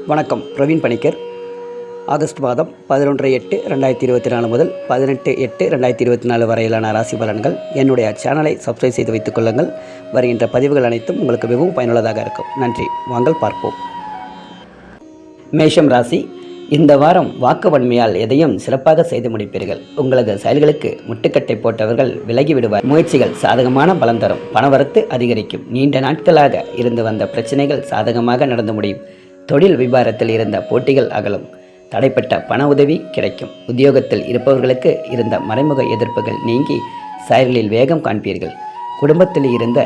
வணக்கம். பிரவீன் பணிக்கர். ஆகஸ்ட் மாதம் 11/8/2024 முதல் 18/8/2024 வரையிலான ராசி பலன்கள். என்னுடைய சேனலை சப்ஸ்கிரைப் செய்து வைத்துக் கொள்ளுங்கள். வருகின்ற பதிவுகள் அனைத்தும் உங்களுக்கு மிகவும் பயனுள்ளதாக இருக்கும். நன்றி. வாங்கள் பார்ப்போம். மேஷம் ராசி. இந்த வாரம் வாக்கு வன்மையால் எதையும் சிறப்பாக செய்து முடிப்பீர்கள். உங்களது செயல்களுக்கு முட்டுக்கட்டை போட்டவர்கள் விலகி விடுவார். முயற்சிகள் சாதகமான பலன் தரும். பணவரத்து அதிகரிக்கும். நீண்ட நாட்களாக இருந்து வந்த பிரச்சனைகள் சாதகமாக நடந்து முடியும். தொழில் வியாபாரத்தில் இருந்த போட்டிகள் அகலும். தடைப்பட்ட பண உதவி கிடைக்கும். உத்தியோகத்தில் இருப்பவர்களுக்கு இருந்த மறைமுக எதிர்ப்புகள் நீங்கி செயல்களில் வேகம் காண்பீர்கள். குடும்பத்தில் இருந்த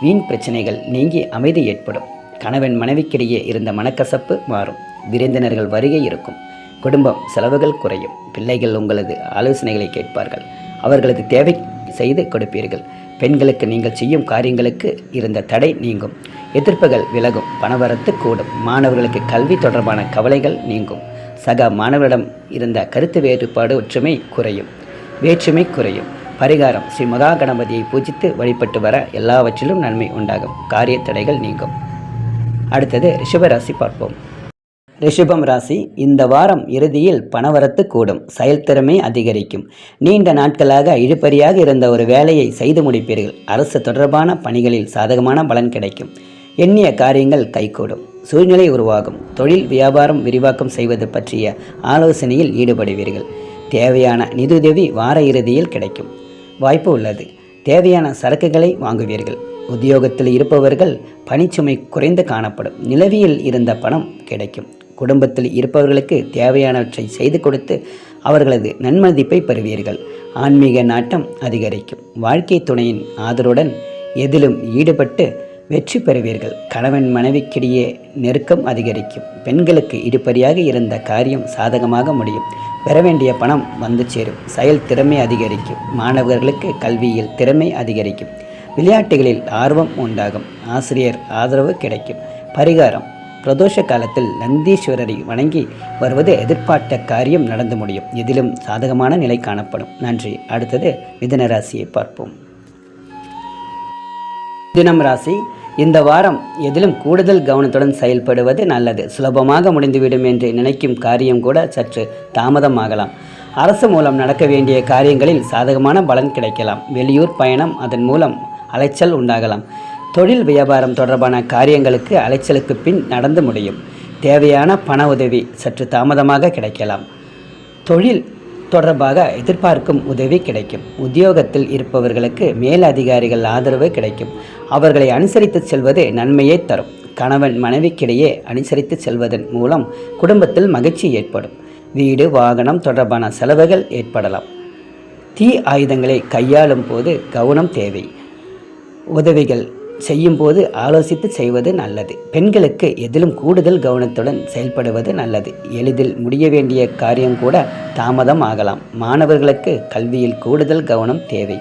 வீண் பிரச்சனைகள் நீங்கி அமைதி ஏற்படும். கணவன் மனைவிக்கிடையே இருந்த மனக்கசப்பு மாறும். விருந்தினர்கள் வருகை இருக்கும். குடும்பம் செலவுகள் குறையும். பிள்ளைகள் உங்களது ஆலோசனைகளை கேட்பார்கள். அவர்களது தேவை செய்து கொடுப்பீர்கள். பெண்களுக்கு நீங்கள் செய்யும் காரியங்களுக்கு இருந்த தடை நீங்கும். எதிர்ப்புகள் விலகும். பணவரத்து கூடும். மாணவர்களுக்கு கல்வி தொடர்பான கவலைகள் நீங்கும். சக மாணவரிடம் இருந்த கருத்து வேறுபாடு வேற்றுமை குறையும். பரிகாரம்: ஸ்ரீ மகா கணபதியை பூஜித்து வழிபட்டு வர எல்லாவற்றிலும் நன்மை உண்டாகும். காரிய தடைகள் நீங்கும். அடுத்தது ரிஷபராசி பார்ப்போம். ரிஷபம் ராசி. இந்த வாரம் இறுதியில் பணவரத்து கூடும். செயல்திறமை அதிகரிக்கும். நீண்ட நாட்களாக இழுபறியாக இருந்த ஒரு வேலையை செய்து முடிப்பீர்கள். அரசு தொடர்பான பணிகளில் சாதகமான பலன் கிடைக்கும். எண்ணிய காரியங்கள் கைகூடும். சூழ்நிலை உருவாகும். தொழில் வியாபாரம் விரிவாக்கம் செய்வது பற்றிய ஆலோசனையில் ஈடுபடுவீர்கள். தேவையான நிதியுதவி வார இறுதியில் கிடைக்கும் வாய்ப்பு உள்ளது. தேவையான சரக்குகளை வாங்குவீர்கள். உத்தியோகத்தில் இருப்பவர்கள் பணிச்சுமை குறைந்து காணப்படும். நிலவியில் இருந்த பணம் கிடைக்கும். குடும்பத்தில் இருப்பவர்களுக்கு தேவையானவற்றை செய்து கொடுத்து அவர்களது நன்மதிப்பை பெறுவீர்கள். ஆன்மீக நாட்டம் அதிகரிக்கும். வாழ்க்கை துணையின் ஆதரவுடன் எதிலும் ஈடுபட்டு வெற்றி பெறுவீர்கள். கணவன் மனைவிக்கிடையே நெருக்கம் அதிகரிக்கும். பெண்களுக்கு இடுபறியாக இருந்த காரியம் சாதகமாக முடியும். பெற வேண்டிய பணம் வந்து சேரும். செயல் திறமை அதிகரிக்கும். மாணவர்களுக்கு கல்வியில் திறமை அதிகரிக்கும். விளையாட்டுகளில் ஆர்வம் உண்டாகும். ஆசிரியர் ஆதரவு கிடைக்கும். பரிகாரம்: பிரதோஷ காலத்தில் நந்தீஸ்வரரை வணங்கி வருவது எதிர்பார்த்த காரியம் நடந்து முடியும். இதிலும் சாதகமான நிலை காணப்படும். நன்றி. அடுத்தது மிதுன ராசியை பார்ப்போம். மிதுனம் ராசி. இந்த வாரம் எதிலும் கூடுதல் கவனத்துடன் செயல்படுவது நல்லது. சுலபமாக முடிந்துவிடும் என்று நினைக்கும் காரியம் கூட சற்று தாமதமாகலாம். அரசு மூலம் நடக்க வேண்டிய காரியங்களில் சாதகமான பலன் கிடைக்கலாம். வெளியூர் பயணம், அதன் மூலம் அலைச்சல் உண்டாகலாம். தொழில் வியாபாரம் தொடர்பான காரியங்களுக்கு அலைச்சலுக்கு பின் நடந்து முடியும். தேவையான பண உதவி சற்று தாமதமாக கிடைக்கலாம். தொழில் தொடர்பாக எதிர்பார்க்கும் உதவி கிடைக்கும். உத்தியோகத்தில் இருப்பவர்களுக்கு மேல் அதிகாரிகள் ஆதரவு கிடைக்கும். அவர்களை அனுசரித்து செல்வது நன்மையை தரும். கணவன் மனைவிக்கிடையே அனுசரித்து செல்வதன் மூலம் குடும்பத்தில் மகிழ்ச்சி ஏற்படும். வீடு வாகனம் தொடர்பான செலவுகள் ஏற்படலாம். தீ ஆயுதங்களை கையாளும் போது கவனம் தேவை. உதவிகள் செய்யும் போது ஆலோசித்து செய்வது நல்லது. பெண்களுக்கு எதிலும் கூடுதல் கவனத்துடன் செயல்படுவது நல்லது. எளிதில் முடிய வேண்டிய காரியம் கூட தாமதம் ஆகலாம். மாணவர்களுக்கு கல்வியில் கூடுதல் கவனம் தேவை.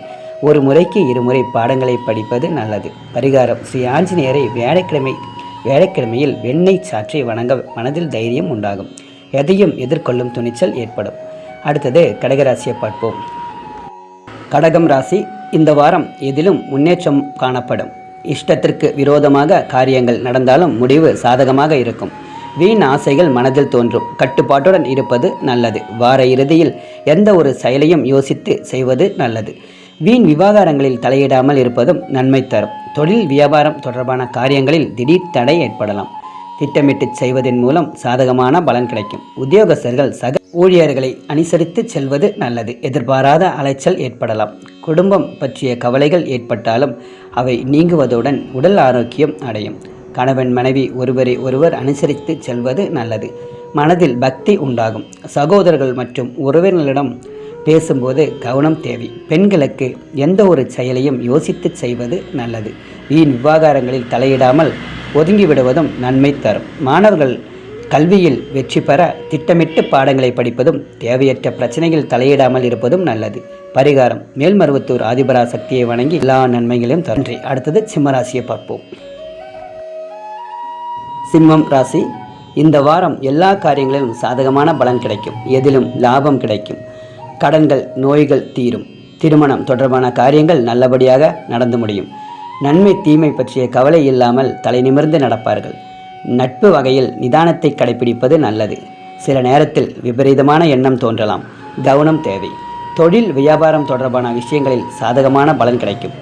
ஒரு முறைக்கு இருமுறை பாடங்களை படிப்பது நல்லது. பரிகாரம்: ஸ்ரீ ஆஞ்சநேயரை வேலைக்கிழமையில் வெண்ணெய் சாற்றி வணங்க மனதில் தைரியம் உண்டாகும். எதையும் எதிர்கொள்ளும் துணிச்சல் ஏற்படும். அடுத்தது கடகராசியை பார்ப்போம். கடகம் ராசி. இந்த வாரம் எதிலும் முன்னேற்றம் காணப்படும். இஷ்டத்திற்கு விரோதமாக காரியங்கள் நடந்தாலும் முடிவு சாதகமாக இருக்கும். வீண் ஆசைகள் மனதில் தோன்றும். கட்டுப்பாட்டுடன் இருப்பது நல்லது. வார இறுதியில் எந்த ஒரு செயலையும் யோசித்து செய்வது நல்லது. வீண் விவகாரங்களில் தலையிடாமல் இருப்பதும் நன்மை தரும். தொழில் வியாபாரம் தொடர்பான காரியங்களில் திடீர் தடை ஏற்படலாம். திட்டமிட்டு செய்வதன் மூலம் சாதகமான பலன் கிடைக்கும். உத்தியோகஸ்தர்கள் சக ஊழியர்களை அனுசரித்து செல்வது நல்லது. எதிர்பாராத அலைச்சல் ஏற்படலாம். குடும்பம் பற்றிய கவலைகள் ஏற்பட்டாலும் அவை நீங்குவதுடன் உடல் ஆரோக்கியம் அடையும். கணவன் மனைவி ஒருவரை ஒருவர் அனுசரித்து செல்வது நல்லது. மனதில் பக்தி உண்டாகும். சகோதரர்கள் மற்றும் உறவினர்களிடம் பேசும்போது கவனம் தேவை. பெண்களுக்கு எந்த ஒரு செயலையும் யோசித்து செய்வது நல்லது. வீண் விவகாரங்களில் தலையிடாமல் ஒதுங்கிவிடுவதும் நன்மை தரும். மாணவர்கள் கல்வியில் வெற்றி பெற திட்டமிட்டு பாடங்களை படிப்பதும் தேவையற்ற பிரச்சனைகள் தலையிடாமல் இருப்பதும் நல்லது. பரிகாரம்: மேல்மருவத்தூர் ஆதிபரா சக்தியை வணங்கி எல்லா நன்மைகளையும் தரும். அடுத்தது சிம்மராசியை பார்ப்போம். சிம்மம் ராசி. இந்த வாரம் எல்லா காரியங்களிலும் சாதகமான பலன் கிடைக்கும். எதிலும் லாபம் கிடைக்கும். கடன்கள் நோய்கள் தீரும். திருமணம் தொடர்பான காரியங்கள் நல்லபடியாக நடந்து முடியும். நன்மை தீமை பற்றிய கவலை இல்லாமல் தலை நிமிர்ந்து நடப்பார்கள். நட்பு வகையில் நிதானத்தை கடைபிடிப்பது நல்லது. சில நேரத்தில் விபரீதமான எண்ணம் தோன்றலாம், கவனம் தேவை. தொழில் வியாபாரம் தொடர்பான விஷயங்களில் சாதகமான பலன் கிடைக்கும்.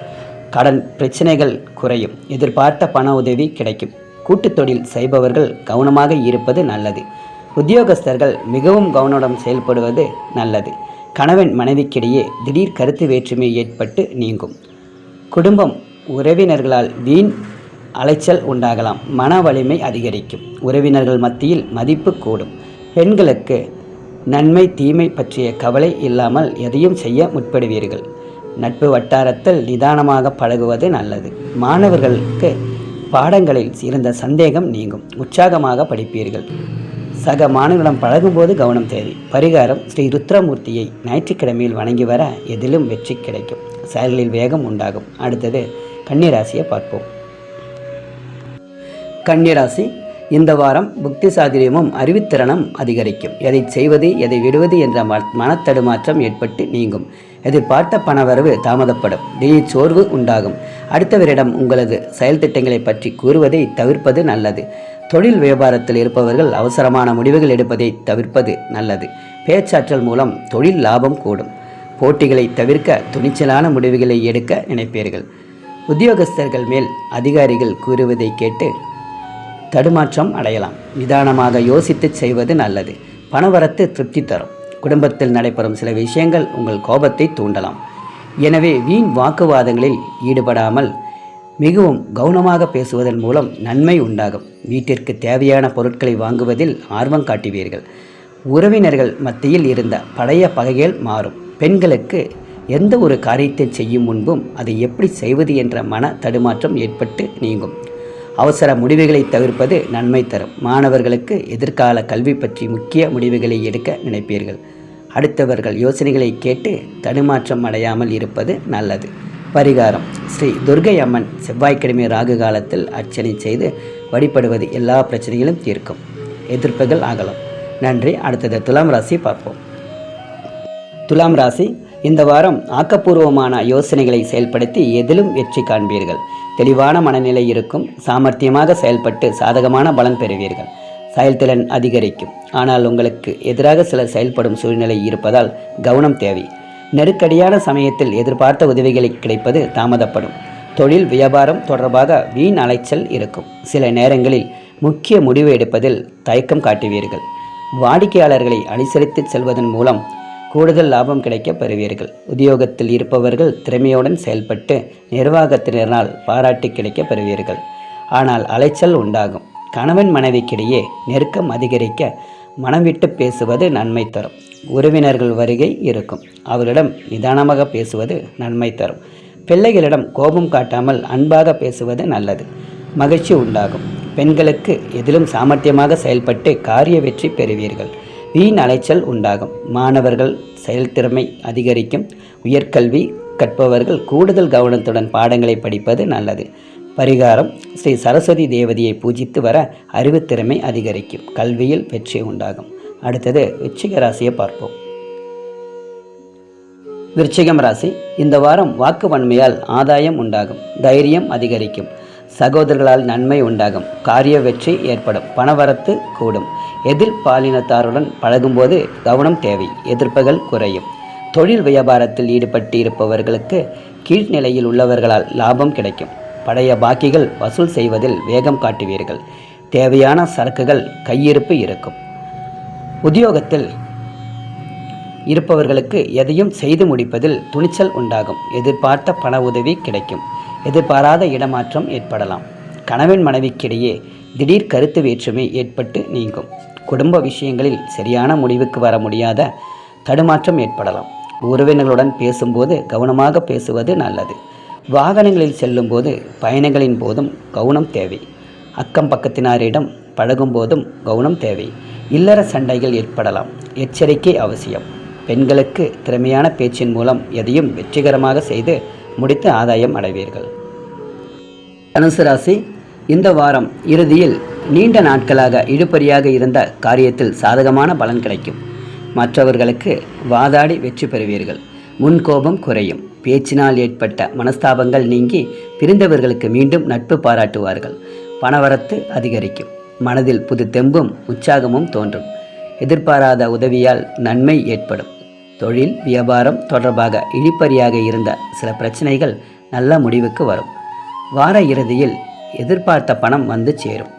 கடன் பிரச்சனைகள் குறையும். எதிர்பார்த்த பண உதவி கிடைக்கும். கூட்டுத் தொழில் செய்பவர்கள் கவனமாக இருப்பது நல்லது. உத்தியோகஸ்தர்கள் மிகவும் கவனமுடன் செயல்படுவது நல்லது. கணவன் மனைவிக்கிடையே திடீர் கருத்து வேற்றுமை ஏற்பட்டு நீங்கும். குடும்பம் உறவினர்களால் வீண் அலைச்சல் உண்டாகலாம். மன வலிமை அதிகரிக்கும். உறவினர்கள் மத்தியில் மதிப்பு கூடும். பெண்களுக்கு நன்மை தீமை பற்றிய கவலை இல்லாமல் எதையும் செய்ய முற்படுவீர்கள். நட்பு வட்டாரத்தில் நிதானமாக பழகுவது நல்லது. மாணவர்களுக்கு பாடங்களில் இருந்த சந்தேகம் நீங்கும். உற்சாகமாக படிப்பீர்கள். சக மாணவர்களிடம் பழகும்போது கவனம் தேவை. பரிகாரம்: ஸ்ரீ ருத்ரமூர்த்தியை ஞாயிற்றுக்கிழமையில் வணங்கி வர எதிலும் வெற்றி கிடைக்கும். செயல்களில் வேகம் உண்டாகும். அடுத்தது கன்னிராசியை பார்ப்போம். கன்னிராசி, இந்த வாரம் புத்தி சாதுரியமும் அறிவுத்திறனும் அதிகரிக்கும். எதை செய்வது எதை விடுவது என்ற மனத்தடுமாற்றம் ஏற்பட்டு நீங்கும். எதிர்பார்த்த பணவரவு தாமதப்படும். திடீர் சோர்வு உண்டாகும். அடுத்தவரிடம் உங்களது செயல் திட்டங்களை பற்றி கூறுவதை தவிர்ப்பது நல்லது. தொழில் வியாபாரத்தில் இருப்பவர்கள் அவசரமான முடிவுகள் எடுப்பதை தவிர்ப்பது நல்லது. பேச்சாற்றல் மூலம் தொழில் லாபம் கூடும். போட்டிகளை தவிர்க்க துணிச்சலான முடிவுகளை எடுக்க நினைப்பீர்கள். உத்தியோகஸ்தர்கள் மேல் அதிகாரிகள் கூறுவதை கேட்டு தடுமாற்றம் அடையலாம். நிதானமாக யோசித்து செய்வது நல்லது. பணவரத்து திருப்தி தரும். குடும்பத்தில் நடைபெறும் சில விஷயங்கள் உங்கள் கோபத்தை தூண்டலாம். எனவே வீண் வாக்குவாதங்களில் ஈடுபடாமல் மிகவும் கவனமாக பேசுவதன் மூலம் நன்மை உண்டாகும். வீட்டிற்கு தேவையான பொருட்களை வாங்குவதில் ஆர்வம் காட்டுவீர்கள். உறவினர்கள் மத்தியில் இருந்த பழைய பகைகள் மாறும். பெண்களுக்கு எந்த ஒரு காரியத்தை செய்யும் முன்பும் அதை எப்படி செய்வது என்ற மன தடுமாற்றம் ஏற்பட்டு நீங்கும். அவசர முடிவுகளை தவிர்ப்பது நன்மை தரும். மாணவர்களுக்கு எதிர்கால கல்வி பற்றி முக்கிய முடிவுகளை எடுக்க நினைப்பீர்கள். அடுத்தவர்கள் யோசனைகளை கேட்டு தடுமாற்றம் அடையாமல் இருப்பது நல்லது. பரிகாரம்: ஸ்ரீ துர்க்கை அம்மன் செவ்வாய்க்கிழமை ராகு காலத்தில் அர்ச்சனை செய்து வழிபடுவது எல்லா பிரச்சனைகளும் தீர்க்கும். எதிர்ப்புகள் அகலும். நன்றி. அடுத்தது துலாம் ராசி பார்ப்போம். துலாம் ராசி, இந்த வாரம் ஆக்கப்பூர்வமான யோசனைகளை செயல்படுத்தி எதிலும் வெற்றி காண்பீர்கள். தெளிவான மனநிலை இருக்கும். சாமர்த்தியமாக செயல்பட்டு சாதகமான பலன் பெறுவீர்கள். செயல்திறன் அதிகரிக்கும். ஆனால் உங்களுக்கு எதிராக சிலர் செயல்படும் சூழ்நிலை இருப்பதால் கவனம் தேவை. நெருக்கடியான சமயத்தில் எதிர்பார்த்த உதவிகளை கிடைப்பது தாமதப்படும். தொழில் வியாபாரம் தொடர்பாக வீண் அலைச்சல் இருக்கும். சில நேரங்களில் முக்கிய முடிவு எடுப்பதில் தயக்கம் காட்டுவீர்கள். வாடிக்கையாளர்களை அனுசரித்து செல்வதன் மூலம் கூடுதல் லாபம் கிடைக்க பெறுவீர்கள். உத்தியோகத்தில் இருப்பவர்கள் திறமையுடன் செயல்பட்டு நிர்வாகத்தினரால் பாராட்டு கிடைக்க பெறுவீர்கள். ஆனால் அலைச்சல் உண்டாகும். கணவன் மனைவிக்கிடையே நெருக்கம் அதிகரிக்க மனம் விட்டு பேசுவது நன்மை தரும். உறவினர்கள் வருகை இருக்கும். அவர்களிடம் நிதானமாக பேசுவது நன்மை தரும். பிள்ளைகளிடம் கோபம் காட்டாமல் அன்பாக பேசுவது நல்லது. மகிழ்ச்சி உண்டாகும். பெண்களுக்கு எதிலும் சாமர்த்தியமாக செயல்பட்டு காரிய வெற்றி பெறுவீர்கள். வீண் அலைச்சல் உண்டாகும். மாணவர்கள் செயல்திறமை அதிகரிக்கும். உயர்கல்வி கற்பவர்கள் கூடுதல் கவனத்துடன் பாடங்களை படிப்பது நல்லது. பரிகாரம்: ஸ்ரீ சரஸ்வதி தேவதையை பூஜித்து வர அறிவுத்திறமை அதிகரிக்கும். கல்வியில் வெற்றி உண்டாகும். அடுத்தது விருச்சிக ராசியை பார்ப்போம். விருச்சிகம் ராசி, இந்த வாரம் வாக்கு வன்மையால் ஆதாயம் உண்டாகும். தைரியம் அதிகரிக்கும். சகோதரர்களால் நன்மை உண்டாகும். காரிய வெற்றி ஏற்படும். பணவரத்து கூடும். எதிர் பாலினத்தாருடன் பழகும்போது கவனம் தேவை. எதிர்ப்புகள் குறையும். தொழில் வியாபாரத்தில் ஈடுபட்டு இருப்பவர்களுக்கு கீழ்நிலையில் உள்ளவர்களால் லாபம் கிடைக்கும். பழைய பாக்கிகள் வசூல் செய்வதில் வேகம் காட்டுவீர்கள். தேவையான சரக்குகள் கையிருப்பு இருக்கும். உத்தியோகத்தில் இருப்பவர்களுக்கு எதையும் செய்து முடிப்பதில் துணிச்சல் உண்டாகும். எதிர்பார்த்த பண உதவி கிடைக்கும். எதிர்பாராத இடமாற்றம் ஏற்படலாம். கணவன் மனைவிக்கிடையே திடீர் கருத்து வேற்றுமை ஏற்பட்டு நீங்கும். குடும்ப விஷயங்களில் சரியான முடிவுக்கு வர முடியாத தடுமாற்றம் ஏற்படலாம். உறவினர்களுடன் பேசும்போது கவனமாக பேசுவது நல்லது. வாகனங்களில் செல்லும்போது பயணங்களின் போதும் கவனம் தேவை. அக்கம் பக்கத்தினரிடம் பழகும் போதும் கவனம் தேவை. இல்லற சண்டைகள் ஏற்படலாம். எச்சரிக்கை அவசியம். பெண்களுக்கு திறமையான பேச்சின் மூலம் எதையும் வெற்றிகரமாக செய்து முடித்து ஆதாயம் அடைவீர்கள். தனுசு ராசி, இந்த வாரம் இறுதியில் நீண்ட நாட்களாக இழுபறியாக இருந்த காரியத்தில் சாதகமான பலன் கிடைக்கும். மற்றவர்களுக்கு வாதாடி வெற்றி பெறுவீர்கள். முன்கோபம் குறையும். பேச்சினால் ஏற்பட்ட மனஸ்தாபங்கள் நீங்கி பிரிந்தவர்களுக்கு மீண்டும் நட்பு பாராட்டுவார்கள். பணவரத்து அதிகரிக்கும். மனதில் புது தெம்பும் உற்சாகமும் தோன்றும். எதிர்பாராத உதவியால் நன்மை ஏற்படும். தொழில் வியாபாரம் தொடர்பாக இழிப்பறியாக இருந்த சில பிரச்சனைகள் நல்ல முடிவுக்கு வரும். வார இறுதியில் எதிர்பார்த்த பணம் வந்து சேரும்.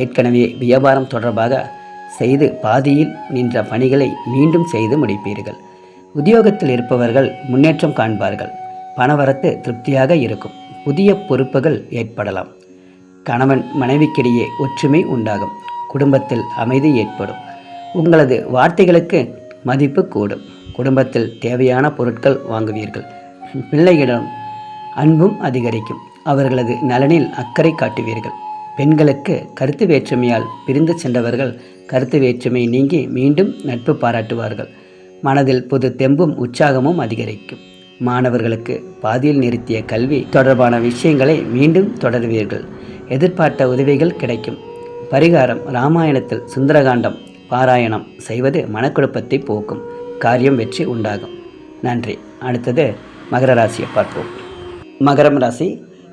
ஏற்கனவே வியாபாரம் தொடர்பாக செய்து பாதியில் நின்ற பணிகளை மீண்டும் செய்து முடிப்பீர்கள். உத்தியோகத்தில் இருப்பவர்கள் முன்னேற்றம் காண்பார்கள். பணவரத்து திருப்தியாக இருக்கும். புதிய பொறுப்புகள் ஏற்படலாம். கணவன் மனைவிக்கிடையே ஒற்றுமை உண்டாகும். குடும்பத்தில் அமைதி ஏற்படும். உங்களது வார்த்தைகளுக்கு மதிப்பு கூடும். குடும்பத்தில் தேவையான பொருட்கள் வாங்குவீர்கள். பிள்ளைகளிடம் அன்பும் அதிகரிக்கும். அவர்களது நலனில் அக்கறை காட்டுவீர்கள். பெண்களுக்கு கருத்து வேற்றுமையால் பிரிந்து சென்றவர்கள் கருத்து வேற்றுமை நீங்கி மீண்டும் நட்பு பாராட்டுவார்கள். மனதில் புது தெம்பும் உற்சாகமும் அதிகரிக்கும். மாணவர்களுக்கு பாதியில் நிறுத்திய கல்வி தொடர்பான விஷயங்களை மீண்டும் தொடர்வீர்கள். எதிர்பார்த்த உதவிகள் கிடைக்கும். பரிகாரம்: ராமாயணத்தில் சுந்தரகாண்டம் பாராயணம் செய்வது மனக்குழப்பத்தை போக்கும். காரியம் வெற்றி உண்டாகும். நன்றி. அடுத்தது மகர ராசியை பார்ப்போம். மகரம் ராசி,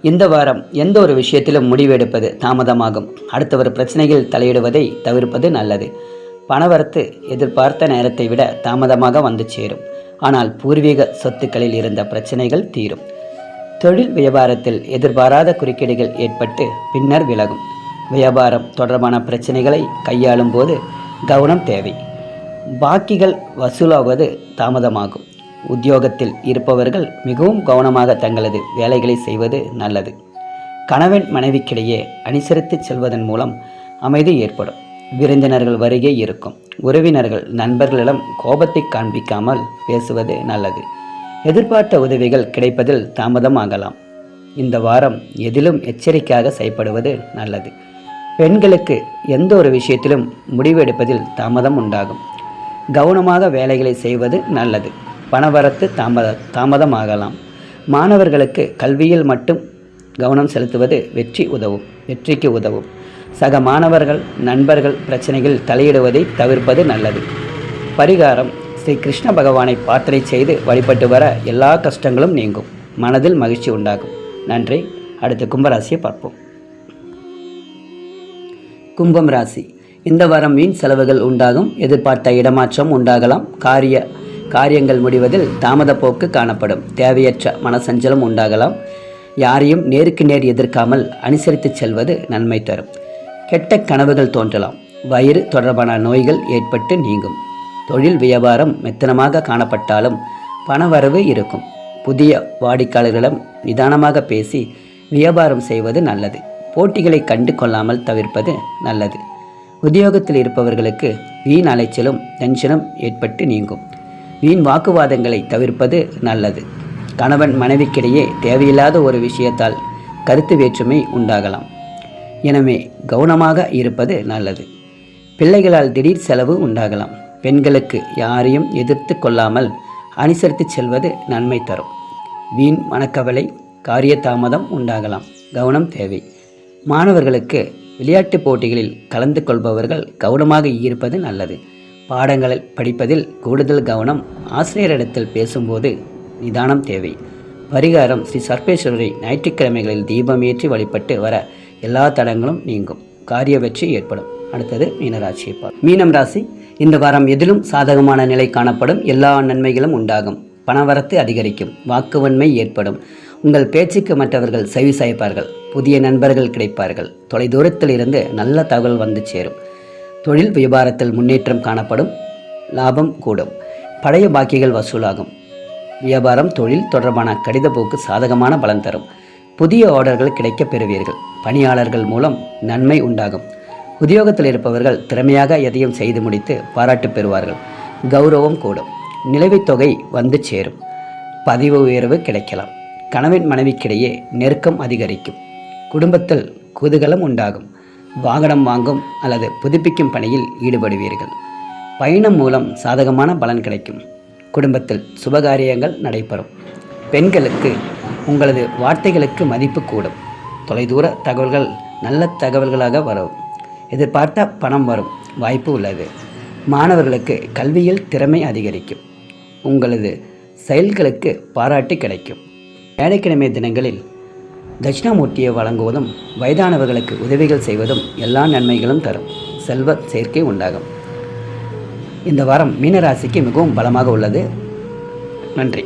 இந்த வாரம் எந்த ஒரு விஷயத்திலும் முடிவெடுப்பது தாமதமாகும். அடுத்தவர் பிரச்சனைகள் தலையிடுவதை தவிர்ப்பது நல்லது. பணவரத்து எதிர்பார்த்த நேரத்தை விட தாமதமாக வந்து சேரும். ஆனால் பூர்வீக சொத்துக்களில் இருந்த பிரச்சனைகள் தீரும். தொழில் வியாபாரத்தில் எதிர்பாராத குறுக்கீடுகள் ஏற்பட்டு பின்னர் விலகும். வியாபாரம் தொடர்பான பிரச்சனைகளை கையாளும் போது கவனம் தேவை. பாக்கிகள் வசூலாவது தாமதமாகும். உத்தியோகத்தில் இருப்பவர்கள் மிகவும் கவனமாக தங்களது வேலைகளை செய்வது நல்லது. கணவன் மனைவிக்கிடையே அனுசரித்து செல்வதன் மூலம் அமைதி ஏற்படும். விருந்தினர்கள் வருகை இருக்கும். உறவினர்கள் நண்பர்களிடம் கோபத்தை காண்பிக்காமல் பேசுவது நல்லது. எதிர்பார்த்த உதவிகள் கிடைப்பதில் தாமதமாகலாம். இந்த வாரம் எதிலும் எச்சரிக்கையாக செயல்படுவது நல்லது. பெண்களுக்கு எந்த ஒரு விஷயத்திலும் முடிவெடுப்பதில் தாமதம் உண்டாகும். கவனமாக வேலைகளை செய்வது நல்லது. பணவரத்து தாமதமாகலாம். மாணவர்களுக்கு கல்வியில் மட்டும் கவனம் செலுத்துவது வெற்றிக்கு உதவும். சக மாணவர்கள் நண்பர்கள் பிரச்சனைகளில் தலையிடுவதை தவிர்ப்பது நல்லது. பரிகாரம்: ஸ்ரீ கிருஷ்ண பகவானை பிரார்த்தனை செய்து வழிபட்டு வர எல்லா கஷ்டங்களும் நீங்கும். மனதில் மகிழ்ச்சி உண்டாகும். நன்றி. அடுத்து கும்பராசியை பார்ப்போம். கும்பம் ராசி, இந்த வாரம் வீண் செலவுகள் உண்டாகும். எதிர்பார்த்த இடமாற்றம் உண்டாகலாம். காரியங்கள் முடிவதில் தாமத போக்கு காணப்படும். தேவையற்ற மனசஞ்சலம் உண்டாகலாம். யாரையும் நேருக்கு நேர் எதிர்க்காமல் அனுசரித்து செல்வது நன்மை தரும். கெட்ட கனவுகள் தோன்றலாம். வயிறு தொடர்பான நோய்கள் ஏற்பட்டு நீங்கும். தொழில் வியாபாரம் மெத்தனமாக காணப்பட்டாலும் பணவரவு இருக்கும். புதிய வாடிக்கையாளர்களிடம் நிதானமாக பேசி வியாபாரம் செய்வது நல்லது. போட்டிகளை கண்டு கொள்ளாமல் தவிர்ப்பது நல்லது. உத்தியோகத்தில் இருப்பவர்களுக்கு வீண் அலைச்சலும் டென்ஷனும் ஏற்பட்டு நீங்கும். வீண் வாக்குவாதங்களை தவிர்ப்பது நல்லது. கணவன் மனைவிக்கிடையே தேவையில்லாத ஒரு விஷயத்தால் கருத்து வேற்றுமை உண்டாகலாம். எனவே கவனமாக இருப்பது நல்லது. பிள்ளைகளால் திடீர் செலவு உண்டாகலாம். பெண்களுக்கு யாரையும் எதிர்த்து கொள்ளாமல் அனுசரித்து செல்வது நன்மை தரும். வீண் மனக்கவலை காரிய தாமதம் உண்டாகலாம். கவனம் தேவை. மாணவர்களுக்கு விளையாட்டு போட்டிகளில் கலந்து கொள்பவர்கள் கவனமாக இருப்பது நல்லது. பாடங்களை படிப்பதில் கூடுதல் கவனம். ஆசிரியரிடத்தில் பேசும்போது நிதானம் தேவை. பரிகாரம்: ஸ்ரீ சர்ப்பேஸ்வரரை ஞாயிற்றுக்கிழமைகளில் தீபம் ஏற்றி வழிபட்டு வர எல்லா தடங்களும் நீங்கும். காரிய வெற்றி ஏற்படும். அடுத்தது மீனராசியை பார்ப்போம். மீனம் ராசி, இந்த வாரம் எதிலும் சாதகமான நிலை காணப்படும். எல்லா நன்மைகளும் உண்டாகும். பணவரத்து அதிகரிக்கும். வாக்குவன்மை ஏற்படும். உங்கள் பேச்சுக்கு மற்றவர்கள் செவி சாய்ப்பார்கள். புதிய நண்பர்கள் கிடைப்பார்கள். தொலைதூரத்தில் இருந்து நல்ல தகவல் வந்து சேரும். தொழில் வியாபாரத்தில் முன்னேற்றம் காணப்படும். லாபம் கூடும். பழைய பாக்கிகள் வசூலாகும். வியாபாரம் தொழில் தொடர்பான கடித போக்கு சாதகமான பலன் தரும். புதிய ஆர்டர்கள் கிடைக்கப் பெறுவீர்கள். பணியாளர்கள் மூலம் நன்மை உண்டாகும். உத்தியோகத்தில் இருப்பவர்கள் திறமையாக எதையும் செய்து முடித்து பாராட்டு பெறுவார்கள். கௌரவம் கூடும். நிலுவைத் தொகை வந்து சேரும். பதவி உயர்வு கிடைக்கலாம். கணவன் மனைவிக்கிடையே நெருக்கம் அதிகரிக்கும். குடும்பத்தில் குதூகலம் உண்டாகும். வாகனம் வாங்கும் அல்லது புதுப்பிக்கும் பணியில் ஈடுபடுவீர்கள். பயணம் மூலம் சாதகமான பலன் கிடைக்கும். குடும்பத்தில் சுபகாரியங்கள் நடைபெறும். பெண்களுக்கு உங்களது வார்த்தைகளுக்கு மதிப்பு கூடும். தொலைதூர தகவல்கள் நல்ல தகவல்களாக வரும். எதிர்பார்த்த பணம் வரும் வாய்ப்பு உள்ளது. மாணவர்களுக்கு கல்வியில் திறமை அதிகரிக்கும். உங்களது செயல்களுக்கு பாராட்டு கிடைக்கும். வியாழக்கிழமை தினங்களில் தட்சிணாமூர்த்தியை வழங்குவதும் வயதானவர்களுக்கு உதவிகள் செய்வதும் எல்லா நன்மைகளும் தரும். செல்வ சேர்க்கை உண்டாகும். இந்த வாரம் மீனராசிக்கு மிகவும் பலமாக உள்ளது. நன்றி.